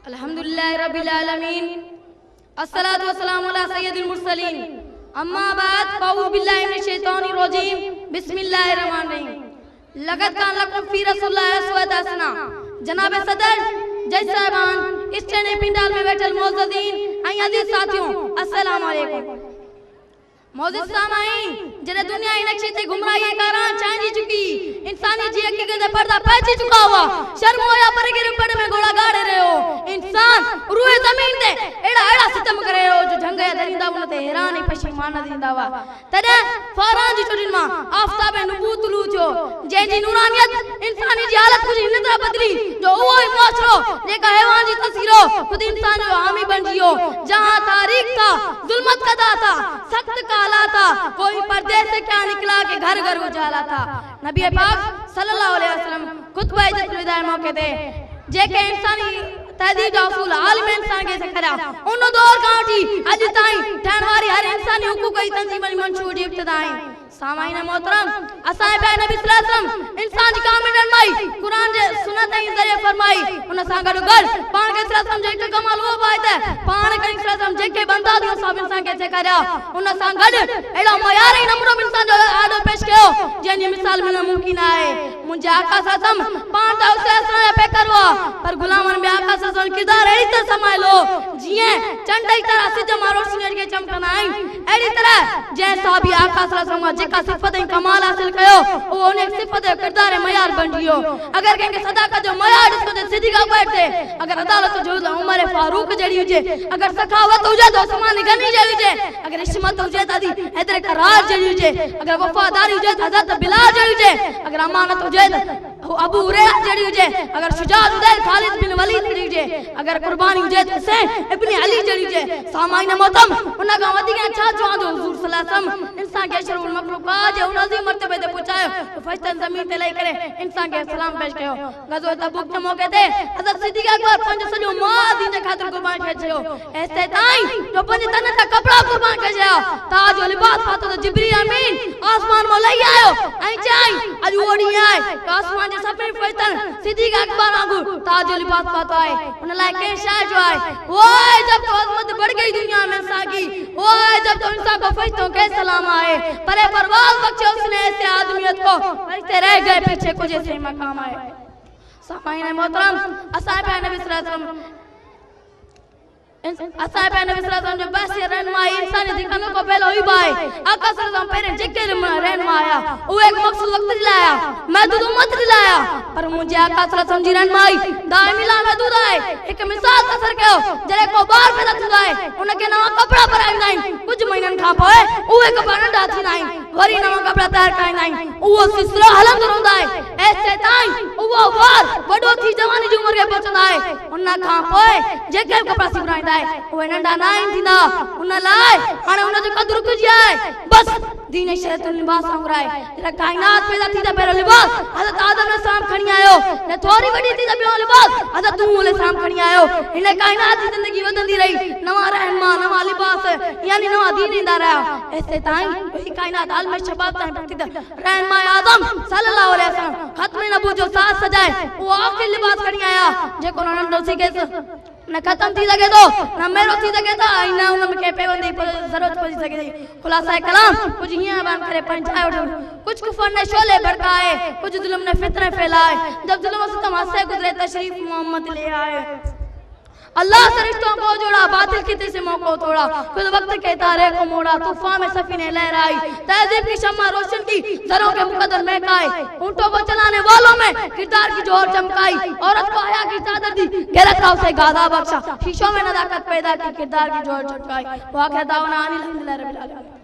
الحمدللہ رب العالمین الصلاة والسلام علی سید المرسلین اما بعد فاعوذ باللہ من الشیطان الرجیم بسم اللہ الرحمن الرحیم لقد کان لکم فی رسول اللہ اسوۃ حسنہ جناب صدر جج صاحبان اسٹینڈ پنڈال میں بیٹھل معززین اور عزیز ساتھیوں السلام علیکم معزز سامعین جنہیں دنیا ہی نقشے سے گمراہی کاران چاہنی چکی انسانی جی حقیقت سے پردہ پیچی چکا ہوا شرم ہویا پر گرم پڑے میں گوڑا گاڑے رہے ہو انسان روح زمین دے ایڑا ستم کرے ہو جو جھنگے درندہ انہوں تے حیرانی پشیمان دیندہ ہوا تدہ فوران جی چوڑین ماں آفتاب نبوت لوچو جے جی نورانیت انسانی جی حالت کچھ نظرہ بدلی جو ہوئی معاشرو جے کا حیوان جی تصیرو خود انسان جو حامی بن جیو جہاں تاریخ تھا ظلمت قدا تھا سخت کالا تھا کوئی پردے سے کیا نکلا کہ گھر گھر اجالا تھا نبی پاک صلی اللہ علیہ وسلم خطبہ عزت الوداع موقع دے جے کہ انسانی تہذیب دا اصول عالم انسان کے سے کرا انہوں دور کانٹی اج تائیں ٹھانواری ہر انسانی حقوق کی تنظیم منشور جی ابتدائیں سامعین محترم اسائیں پہ نبی صلی اللہ علیہ وسلم انسان جی کامل رنمائی قرآن جے سنت ہی ذریعہ فرمائی انہوں سانگا جو گر پان کے صلی اللہ علیہ وسلم جے کے کمال ہوا بائیت ہے پان کے صلی اللہ علیہ وسلم جے کے بندہ دیو صاحب انسان کے سے کرا انہوں سانگا جو ایڈا میاری نمرو انسان جو آدھو پیش کیو جن یہ مثال میں ممکن آئے مجھے آقا صلی اللہ علیہ وسلم پان تا اسے اسرائے پہ کروا پر غلامن میں آقا صلی اللہ علیہ وسلم کردار ایڈی طرح سمائے لو جیئے چنڈ ایک طرح سے جمع روشنی کے چمکن آئیں ایڈی طرح جے صحابی آقا صلی اللہ علیہ وسلم کا صفت کمال حاصل کیو وہ انہیں صفت کردار معیار بن جیو اگر کہیں کہ صداقت جو معیار جس کو دے صدیقہ بیٹھتے اگر عدالت جو عمر فاروق جڑی ہوجے اگر سخاوت ہوجے تو عثمان غنی جڑی ہوجے اگر عصمت ہوجے تو حیدر کرار جڑی ہوجے اگر وفاداری ہوجے تو حضرت بلال جڑی ہوجے اگر امانت ہوجے تو ابو ہریرہ جڑی ہوجے اگر شجاعت ہوجے خالد بن ولید جڑی ہوجے اگر قربانی ہوجے تو حسین ابن علی جڑی ہوجے سامعین محترم انہاں کا ودیع اچھا چوان جو حضور صلی اللہ علیہ وسلم انسان کے اشرف المخلوقات جو عظیم مرتبے دے پہنچایا تو فرشتہ زمین تے لے کرے انسان کے سلام پیش کیو غزوہ تبوک کے موقع تے حضرت صدیق اکبر پنج سجو ماں دین خاطر قربان کھچیو ایسے تائیں جو پنج تن کا کپڑا قربان کھچیا تاج و لباس پاتو تو جبریل امین آسمان میں لے آیو ائی چائیں اج اوڑی آئے تو آسمان دے سپنے فرشتہ صدیق اکبر وانگو تاج و لباس پاتو آئے انہاں لائے کہ شاہ جو آئے اوئے جب تو عظمت بڑھ گئی دنیا میں انسان کی اوئے جب تو انسان کو فرشتوں کے سلام آئے پرے پرواز بخشے اس نے ایسے آدمیت کو فرشتے رہ گئے پیچھے کچھ ایسے مقام آئے سامعین محترم اسائیں پہ نبی صلی اللہ علیہ وسلم اسائیں پہ نبی صلی اللہ علیہ وسلم جو بحثی رہنمائی انسانی دکھانوں کو پہلو ہی بائے آقا صلی اللہ علیہ وسلم پہلے جگہ رہنمایا وہ ایک مقصود وقت دلایا محدود امت دلایا پر مجھے آقا صلی اللہ علیہ وسلم جی رہنمائی دائمی لا محدود آئے ایک مثال تصر کہو جرے کو بار پیدا تھی آئے انہیں کے نوہ کپڑا پر آئیں دائیں کچھ مہینن کھا پوئے اوہ کپڑا نہ ڈاتی نائیں غری نوہ کپڑا تیار کریں دائیں اوہ سلسلہ حلم درون دائے ایسے تائیں اوہ وار وڈو تھی جوانی جو عمر کے پہنچن آئے انہیں کھا پوئے جے کے کپڑا سی برائیں دائے وہ ننڈا نائیں دینا انہیں لائے ہانے انہیں جو قدر کچھ آئے بس دین شریعت لباس ہوں رائے جنہیں کائنات پیدا تھی دا پہلو لباس حضرت آدم علیہ السلام کھنی آئے ہو نے تھوڑی بڑی تھی دا پہلو لباس حضرت نوح علیہ السلام کھنی آئے ہو انہیں کائنات کی زندگی ودن دی رہی نواں رحمہ نواں لباس یعنی نواں دین اندہ رہا ایسے تائیں وہی کائنات عالم شباب تائیں پکتی دا رحمہ آدم صلی اللہ علیہ وسلم ختم نبو جو ساتھ سجائے وہ آخر لباس کھنی آیا جے کو ننڈو سی کے نہ ختم تھی سکے تو نہ میرو تھی سکے تو نہ انہوں کے پیوندی ضرورت پہنچ سکے تھی خلاصہ کلام کچھ ہی بان کرے پنچائے اٹھو کچھ کفر نے شولے بھڑکائے کچھ ظلم نے فتنے پھیلائے جب ظلم و ستم ہنسے گزرے تشریف محمد لے آئے اللہ سے رشتوں کو جوڑا باطل کی تیسے موقع توڑا خود وقت کے تارے کو موڑا طوفان میں سفینے لہرائی تہذیب کی شمع روشن کی ذروں کے مقدر مہکائے اونٹوں کو چلانے والوں میں کردار کی جوہر چمکائی عورت کو حیا کی چادر دی غیرت کا اسے گادا بخشا شیشوں میں نزاکت پیدا کی کردار کی جوہر چمکائی واقع دعوانا الحمدللہ رب العالمین